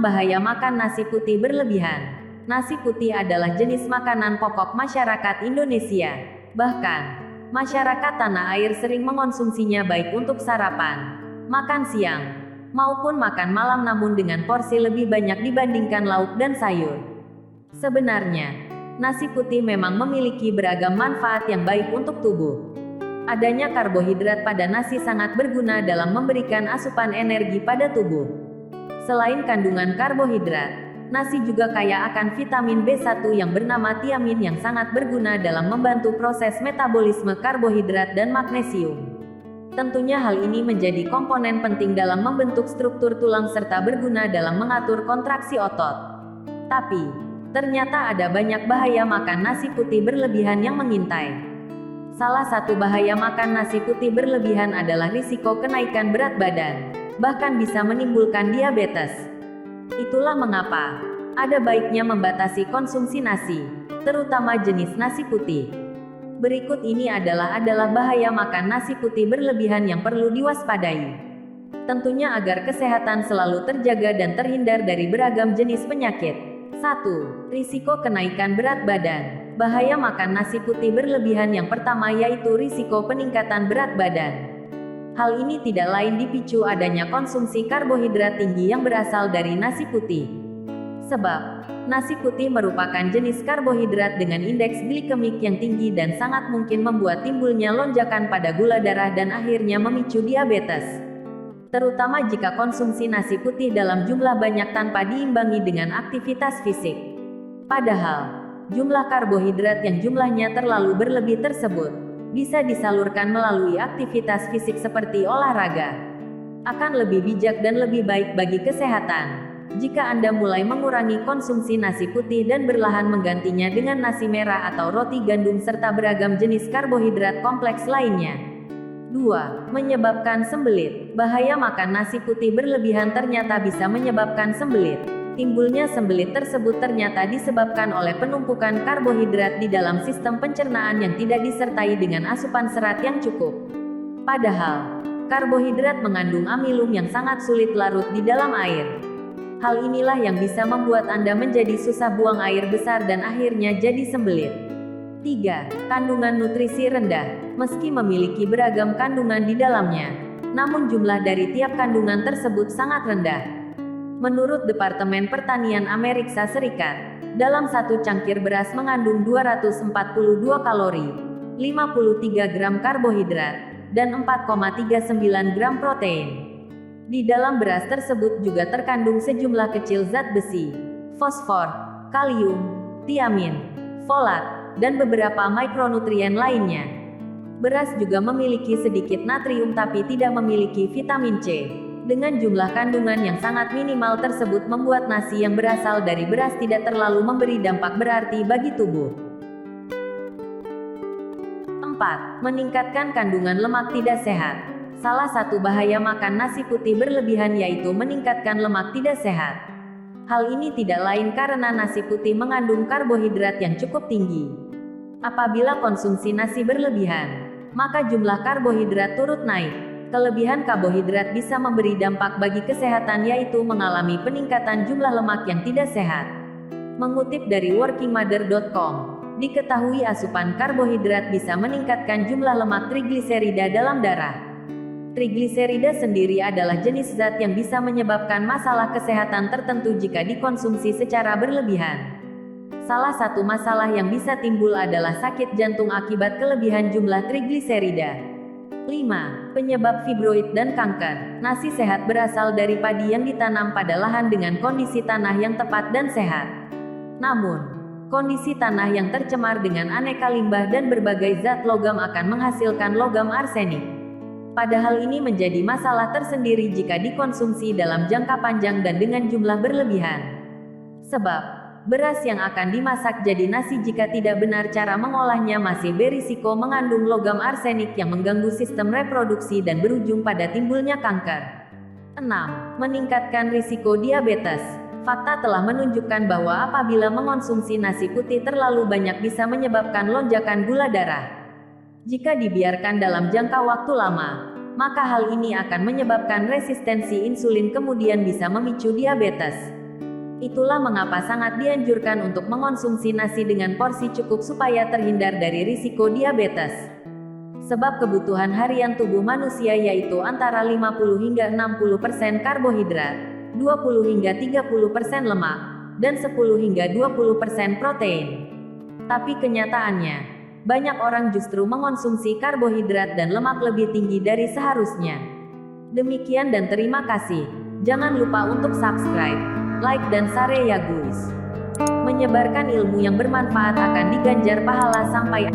bahaya makan nasi putih berlebihan. Nasi putih adalah jenis makanan pokok masyarakat Indonesia. Bahkan, masyarakat tanah air sering mengonsumsinya baik untuk sarapan, makan siang, maupun makan malam namun dengan porsi lebih banyak dibandingkan lauk dan sayur. Sebenarnya, nasi putih memang memiliki beragam manfaat yang baik untuk tubuh. Adanya karbohidrat pada nasi sangat berguna dalam memberikan asupan energi pada tubuh. Selain kandungan karbohidrat, nasi juga kaya akan vitamin B1 yang bernama tiamin yang sangat berguna dalam membantu proses metabolisme karbohidrat dan magnesium. Tentunya hal ini menjadi komponen penting dalam membentuk struktur tulang serta berguna dalam mengatur kontraksi otot. Tapi, ternyata ada banyak bahaya makan nasi putih berlebihan yang mengintai. Salah satu bahaya makan nasi putih berlebihan adalah risiko kenaikan berat badan, bahkan bisa menimbulkan diabetes. Itulah mengapa ada baiknya membatasi konsumsi nasi, terutama jenis nasi putih. Berikut ini adalah bahaya makan nasi putih berlebihan yang perlu diwaspadai. Tentunya agar kesehatan selalu terjaga dan terhindar dari beragam jenis penyakit. 1. Risiko kenaikan berat badan. Bahaya makan nasi putih berlebihan yang pertama yaitu risiko peningkatan berat badan. Hal ini tidak lain dipicu adanya konsumsi karbohidrat tinggi yang berasal dari nasi putih. Sebab, nasi putih merupakan jenis karbohidrat dengan indeks glikemik yang tinggi dan sangat mungkin membuat timbulnya lonjakan pada gula darah dan akhirnya memicu diabetes. Terutama jika konsumsi nasi putih dalam jumlah banyak tanpa diimbangi dengan aktivitas fisik. Padahal, jumlah karbohidrat yang jumlahnya terlalu berlebih tersebut bisa disalurkan melalui aktivitas fisik seperti olahraga. Akan lebih bijak dan lebih baik bagi kesehatan jika Anda mulai mengurangi konsumsi nasi putih dan berlahan menggantinya dengan nasi merah atau roti gandum serta beragam jenis karbohidrat kompleks lainnya. 2. Menyebabkan sembelit. Bahaya makan nasi putih berlebihan ternyata bisa menyebabkan sembelit. Timbulnya sembelit tersebut ternyata disebabkan oleh penumpukan karbohidrat di dalam sistem pencernaan yang tidak disertai dengan asupan serat yang cukup. Padahal, karbohidrat mengandung amilum yang sangat sulit larut di dalam air. Hal inilah yang bisa membuat Anda menjadi susah buang air besar dan akhirnya jadi sembelit. 3. Kandungan nutrisi rendah. Meski memiliki beragam kandungan di dalamnya, namun jumlah dari tiap kandungan tersebut sangat rendah. Menurut Departemen Pertanian Amerika Serikat, dalam satu cangkir beras mengandung 242 kalori, 53 gram karbohidrat, dan 4,39 gram protein. Di dalam beras tersebut juga terkandung sejumlah kecil zat besi, fosfor, kalium, tiamin, folat, dan beberapa mikronutrien lainnya. Beras juga memiliki sedikit natrium tapi tidak memiliki vitamin C. Dengan jumlah kandungan yang sangat minimal tersebut membuat nasi yang berasal dari beras tidak terlalu memberi dampak berarti bagi tubuh. 4. Meningkatkan kandungan lemak tidak sehat. Salah satu bahaya makan nasi putih berlebihan yaitu meningkatkan lemak tidak sehat. Hal ini tidak lain karena nasi putih mengandung karbohidrat yang cukup tinggi. Apabila konsumsi nasi berlebihan, maka jumlah karbohidrat turut naik. Kelebihan karbohidrat bisa memberi dampak bagi kesehatan yaitu mengalami peningkatan jumlah lemak yang tidak sehat. Mengutip dari workingmother.com, diketahui asupan karbohidrat bisa meningkatkan jumlah lemak trigliserida dalam darah. Trigliserida sendiri adalah jenis zat yang bisa menyebabkan masalah kesehatan tertentu jika dikonsumsi secara berlebihan. Salah satu masalah yang bisa timbul adalah sakit jantung akibat kelebihan jumlah trigliserida. 5. Penyebab fibroid dan kanker. Nasi sehat berasal dari padi yang ditanam pada lahan dengan kondisi tanah yang tepat dan sehat. Namun, kondisi tanah yang tercemar dengan aneka limbah dan berbagai zat logam akan menghasilkan logam arsenik. Padahal ini menjadi masalah tersendiri jika dikonsumsi dalam jangka panjang dan dengan jumlah berlebihan. Sebab, beras yang akan dimasak jadi nasi jika tidak benar cara mengolahnya masih berisiko mengandung logam arsenik yang mengganggu sistem reproduksi dan berujung pada timbulnya kanker. 6. Meningkatkan risiko diabetes. Fakta telah menunjukkan bahwa apabila mengonsumsi nasi putih terlalu banyak bisa menyebabkan lonjakan gula darah. Jika dibiarkan dalam jangka waktu lama, maka hal ini akan menyebabkan resistensi insulin kemudian bisa memicu diabetes. Itulah mengapa sangat dianjurkan untuk mengonsumsi nasi dengan porsi cukup supaya terhindar dari risiko diabetes. Sebab kebutuhan harian tubuh manusia yaitu antara 50 hingga 60% karbohidrat, 20 hingga 30% lemak, dan 10 hingga 20% protein. Tapi kenyataannya, banyak orang justru mengonsumsi karbohidrat dan lemak lebih tinggi dari seharusnya. Demikian dan terima kasih. Jangan lupa untuk subscribe, like dan share ya guys. Menyebarkan ilmu yang bermanfaat akan diganjar pahala sampai